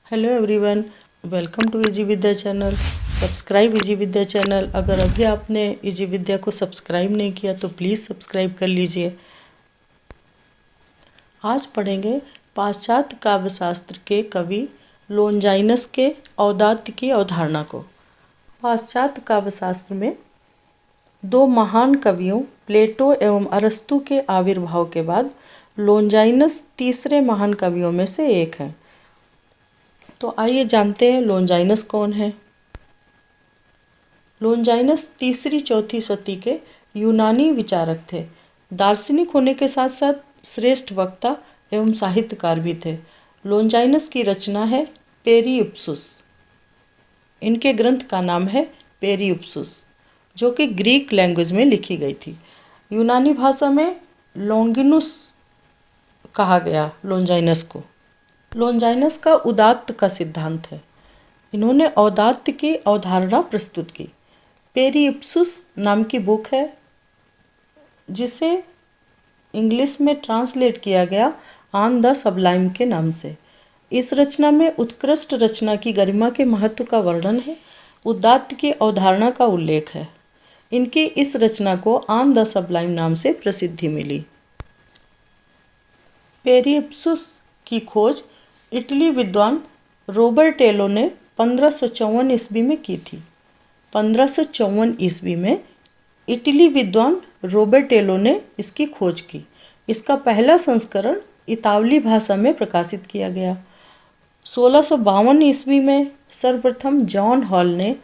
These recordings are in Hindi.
Hello everyone, welcome to easy Vidya channel. Subscribe easy Vidya channel. अगर अभी आपने इजी विद्या को सब्सक्राइब नहीं किया तो प्लीज़ सब्सक्राइब कर लीजिए। आज पढ़ेंगे पाश्चात्य काव्यशास्त्र के कवि लोनजाइनस के औदात्य की अवधारणा को। पाश्चात्य काव्यशास्त्र में दो महान कवियों प्लेटो एवं अरस्तु के आविर्भाव के बाद लोनजाइनस तीसरे महान कवियों में से एक हैं। तो आइए जानते हैं लोनजाइनस कौन है। लोनजाइनस तीसरी चौथी सदी के यूनानी विचारक थे। दार्शनिक होने के साथ साथ श्रेष्ठ वक्ता एवं साहित्यकार भी थे। लोनजाइनस की रचना है पेरिप्सूस। इनके ग्रंथ का नाम है पेरिप्सूस, जो कि ग्रीक लैंग्वेज में लिखी गई थी। यूनानी भाषा में लॉन्गिनुस कहा गया लोनजाइनस को। लोनजाइनस का उदात्त का सिद्धांत है। इन्होंने औदात्य की अवधारणा प्रस्तुत की। पेरिप्सूस नाम की बुक है, जिसे इंग्लिश में ट्रांसलेट किया गया ऑन द सबलाइम के नाम से। इस रचना में उत्कृष्ट रचना की गरिमा के महत्व का वर्णन है। उदात्त की अवधारणा का उल्लेख है। इनकी इस रचना को ऑन द सबलाइम नाम से प्रसिद्धि मिली। पेरिप्सूस की खोज इटली विद्वान रोबर्टेलो ने 1554 ईस्वी में की थी। 1554 ईस्वी में इटली विद्वान रोबर्टेलो ने इसकी खोज की। इसका पहला संस्करण इतावली भाषा में प्रकाशित किया गया। 1652 ईस्वी में सर्वप्रथम जॉन हॉल ने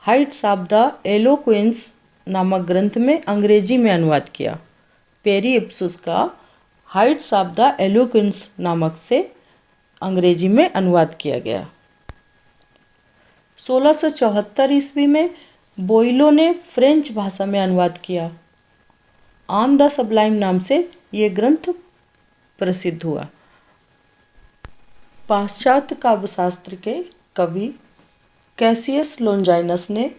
हाइट्स ऑफ द एलोक्वेंस नामक ग्रंथ में अंग्रेजी में अनुवाद किया। पेरिप्सूस का हाइट्स ऑफ द एलोक्वेंस नामक से अंग्रेजी में अनुवाद किया गया। 1674 ईस्वी में बोइलो ने फ्रेंच भाषा में अनुवाद किया। ऑन द सबलाइम नाम से ये ग्रंथ प्रसिद्ध हुआ। पाश्चात्य काव्यशास्त्र के कवि कैसियस लोनजाइनस ने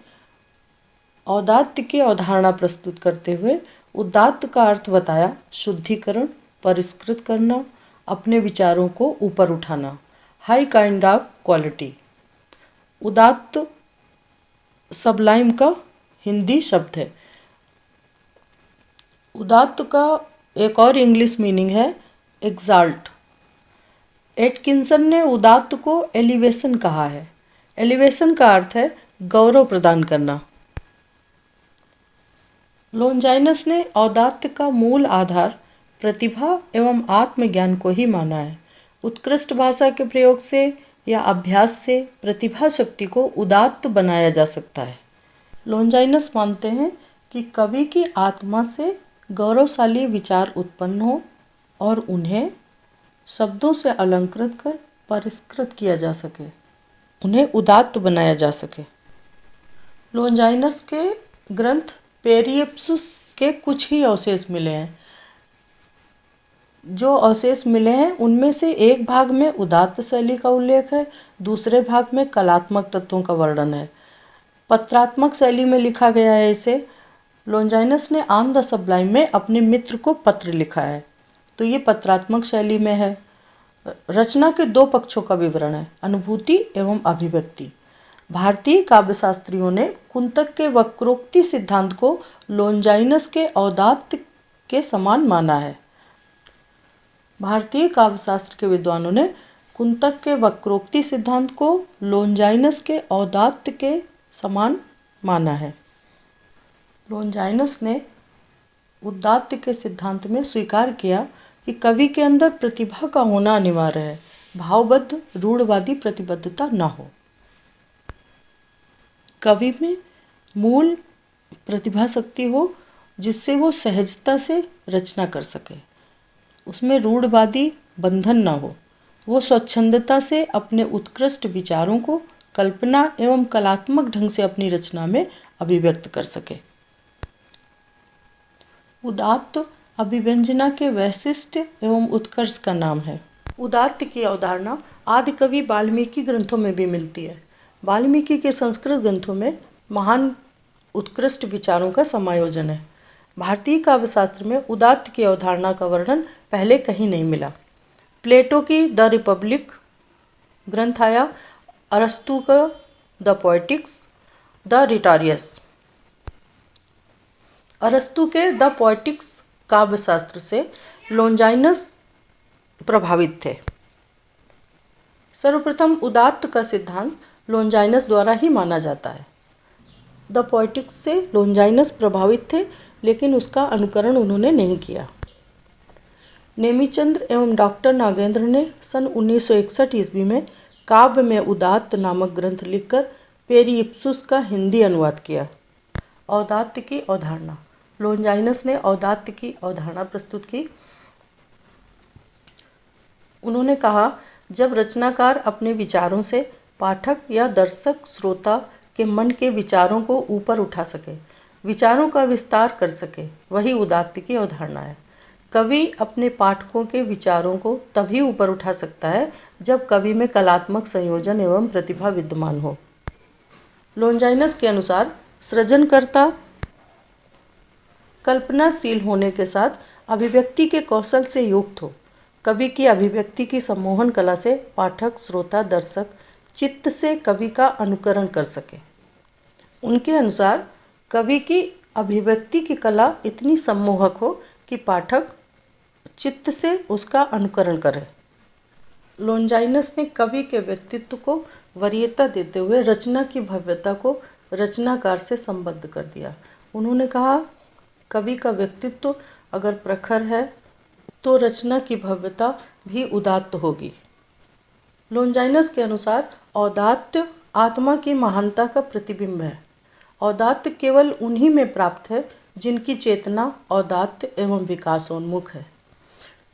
औदात्य की अवधारणा प्रस्तुत करते हुए उदात्त का अर्थ बताया: शुद्धिकरण, परिष्कृत करना, अपने विचारों को ऊपर उठाना, हाई काइंड ऑफ क्वालिटी। उदात्त सबलाइम का हिंदी शब्द है। उदात्त का एक और इंग्लिश मीनिंग है एग्जाल्ट। एटकिंसन ने उदात्त को एलिवेशन कहा है। एलिवेशन का अर्थ है गौरव प्रदान करना। लोनजाइनस ने औदात्य का मूल आधार प्रतिभा एवं आत्मज्ञान को ही माना है। उत्कृष्ट भाषा के प्रयोग से या अभ्यास से प्रतिभा शक्ति को उदात्त बनाया जा सकता है। लोनजाइनस मानते हैं कि कवि की आत्मा से गौरवशाली विचार उत्पन्न हो और उन्हें शब्दों से अलंकृत कर परिष्कृत किया जा सके, उन्हें उदात्त बनाया जा सके। लोनजाइनस के ग्रंथ पेरिप्सूस के कुछ ही अवशेष मिले हैं। जो अवशेष मिले हैं उनमें से एक भाग में उदात्त शैली का उल्लेख है, दूसरे भाग में कलात्मक तत्वों का वर्णन है। पत्रात्मक शैली में लिखा गया है इसे। लोनजाइनस ने ऑन द सबलाइम में अपने मित्र को पत्र लिखा है, तो ये पत्रात्मक शैली में है। रचना के दो पक्षों का विवरण है, अनुभूति एवं अभिव्यक्ति। भारतीय काव्यशास्त्रियों ने कुंतक के वक्रोक्ति सिद्धांत को लोनजाइनस के औदात्य के समान माना है। भारतीय काव्यशास्त्र के विद्वानों ने कुंतक के वक्रोक्ति सिद्धांत को लोनजाइनस के औदात्य के समान माना है। लोनजाइनस ने उदात्त के सिद्धांत में स्वीकार किया कि कवि के अंदर प्रतिभा का होना अनिवार्य है, भावबद्ध रूढ़वादी प्रतिबद्धता न हो। कवि में मूल प्रतिभा शक्ति हो जिससे वो सहजता से रचना कर सके, उसमें रूढ़वादी बंधन न हो, वो स्वच्छंदता से अपने उत्कृष्ट विचारों को कल्पना एवं कलात्मक ढंग से अपनी रचना में अभिव्यक्त कर सके। उदात्त अभिव्यंजना के वैशिष्ट्य एवं उत्कर्ष का नाम है। उदात्त की अवधारणा आदि कवि वाल्मीकि ग्रंथों में भी मिलती है। वाल्मीकि के संस्कृत ग्रंथों में महान उत्कृष्ट विचारों का समायोजन है। भारतीय काव्यशास्त्र में उदात्त की अवधारणा का वर्णन पहले कहीं नहीं मिला। प्लेटो की द रिपब्लिक ग्रंथ आया अरस्तु का द पोएटिक्स, द रिटारियस। अरस्तु के द पोएटिक्स काव्यशास्त्र से लोंजाइनस प्रभावित थे। सर्वप्रथम उदात्त का सिद्धांत लोंजाइनस द्वारा ही माना जाता है। द पोएटिक्स से लोंजाइनस प्रभावित थे, लेकिन उसका अनुकरण उन्होंने नहीं किया। नेमीचंद्र एवं डॉक्टर नागेंद्र ने सन 1961 ईस्वी में काव्य में उदात्त नामक ग्रंथ लिखकर पेरिप्सुस का हिंदी अनुवाद किया। औदात्य की अवधारणा। लोंजाइनस ने औदात्य की अवधारणा प्रस्तुत की। उन्होंने कहा, जब रचनाकार अपने विचारों से पाठक या दर्शक श्रोता के मन के विचारों को ऊपर उठा सके, विचारों का विस्तार कर सके, वही उदात्त की अवधारणा है। कवि अपने पाठकों के विचारों को तभी ऊपर उठा सकता है जब कवि में कलात्मक संयोजन एवं प्रतिभा विद्यमान हो। लोंजाइनस के अनुसार सृजनकर्ता कल्पनाशील होने के साथ अभिव्यक्ति के कौशल से युक्त हो। कवि की अभिव्यक्ति की सम्मोहन कला से पाठक, श्रोता, दर्शक चित्त से कवि का अनुकरण कर सके। उनके अनुसार कवि की अभिव्यक्ति की कला इतनी सम्मोहक हो कि पाठक चित्त से उसका अनुकरण करे। लोंजाइनस ने कवि के व्यक्तित्व को वरीयता देते हुए रचना की भव्यता को रचनाकार से संबद्ध कर दिया। उन्होंने कहा, कवि का व्यक्तित्व अगर प्रखर है तो रचना की भव्यता भी उदात्त होगी। लोंजाइनस के अनुसार औदात्य आत्मा की महानता का प्रतिबिंब है। औदात्य केवल उन्हीं में प्राप्त है जिनकी चेतना औदात्य एवं विकासोन्मुख है।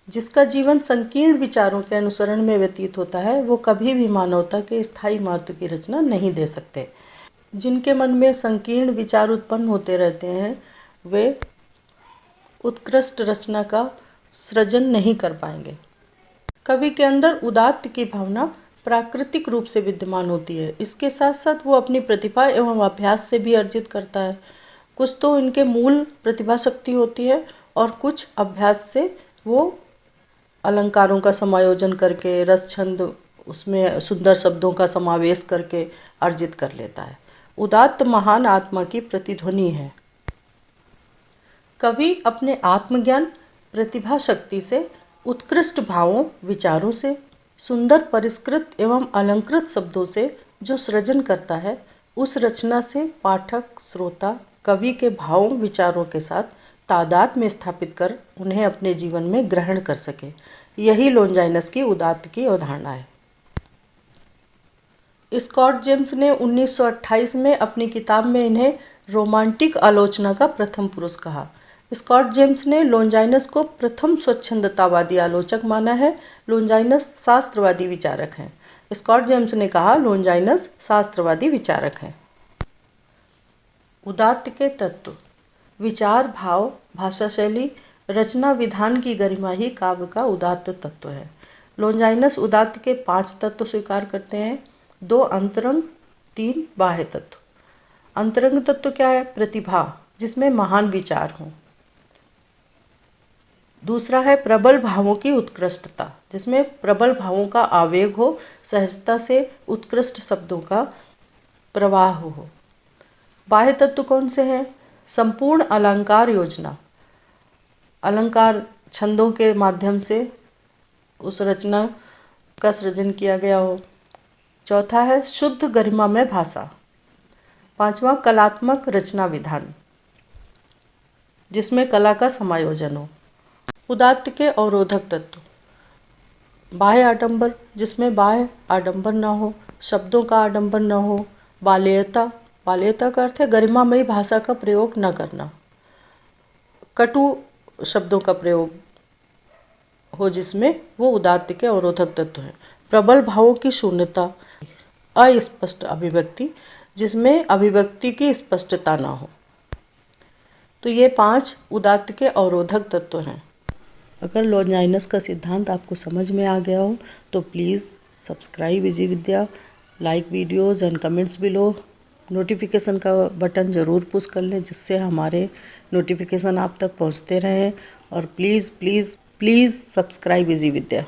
जिसका जीवन संकीर्ण विचारों के अनुसरण में व्यतीत होता है, वो कभी भी मानवता के स्थायी महत्व की रचना नहीं दे सकते। जिनके मन में संकीर्ण विचार उत्पन्न होते रहते हैं, वे उत्कृष्ट रचना का सृजन नहीं कर पाएंगे। कवि के अंदर उदात्त की भावना प्राकृतिक रूप से विद्यमान होती है। इसके साथ साथ वो अपनी प्रतिभा एवं अभ्यास से भी अर्जित करता है। कुछ तो इनके मूल प्रतिभा शक्ति होती है और कुछ अभ्यास से वो अलंकारों का समायोजन करके, रस छंद उसमें सुंदर शब्दों का समावेश करके अर्जित कर लेता है। उदात्त महान आत्मा की प्रतिध्वनि है। कवि अपने आत्मज्ञान, प्रतिभा शक्ति से, उत्कृष्ट भावों, विचारों से, सुंदर परिष्कृत एवं अलंकृत शब्दों से जो सृजन करता है, उस रचना से पाठक, श्रोता कवि के भावों, विचारों के साथ तादाद में स्थापित कर उन्हें अपने जीवन में ग्रहण कर सके। यही लोंजाइनस की उदात्त की अवधारणा है। स्कॉट जेम्स ने 1928 में अपनी किताब में इन्हें रोमांटिक आलोचना का प्रथम पुरुष कहा। स्कॉट जेम्स ने लोंजाइनस को प्रथम स्वच्छंदतावादी आलोचक माना है। लोंजाइनस शास्त्रवादी विचारक हैं। स्कॉट जेम्स ने कहा, लोंजाइनस शास्त्रवादी विचारक हैं। उदात्त के तत्व। विचार, भाव, भाषा शैली, रचना विधान की गरिमा ही काव्य का उदात्त तत्व है। लोंजाइनस उदात्त के 5 तत्व स्वीकार करते हैं। 2 अंतरंग, 3 बाह्य तत्व। अंतरंग तत्व क्या है? प्रतिभा, जिसमें महान विचार हों। दूसरा है प्रबल भावों की उत्कृष्टता, जिसमें प्रबल भावों का आवेग हो, सहजता से उत्कृष्ट शब्दों का प्रवाह हो। बाह्य तत्व कौन से हैं? संपूर्ण अलंकार योजना, अलंकार छंदों के माध्यम से उस रचना का सृजन किया गया हो। चौथा है शुद्ध गरिमामय भाषा। 5वां कलात्मक रचना विधान, जिसमें कला का समायोजन हो। उदात्त के अवरोधक तत्व। बाह्य आडंबर, जिसमें बाह्य आडंबर न हो, शब्दों का आडंबर न हो। बाल्यता, बाल्यता का अर्थ है गरिमामयी भाषा का प्रयोग न करना। कटु शब्दों का प्रयोग हो जिसमें, वो उदात्त के अवरोधक तत्व हैं। प्रबल भावों की शून्यता, अस्पष्ट अभिव्यक्ति, जिसमें अभिव्यक्ति की स्पष्टता ना हो। तो ये 5 उदात्त के अवरोधक तत्व हैं। अगर लोंजाइनस का सिद्धांत आपको समझ में आ गया हो तो please subscribe easy Vidya, like videos and comments below. Notification का बटन ज़रूर पुश कर लें, जिससे हमारे नोटिफिकेशन आप तक पहुंचते रहें। और please please please subscribe easy Vidya.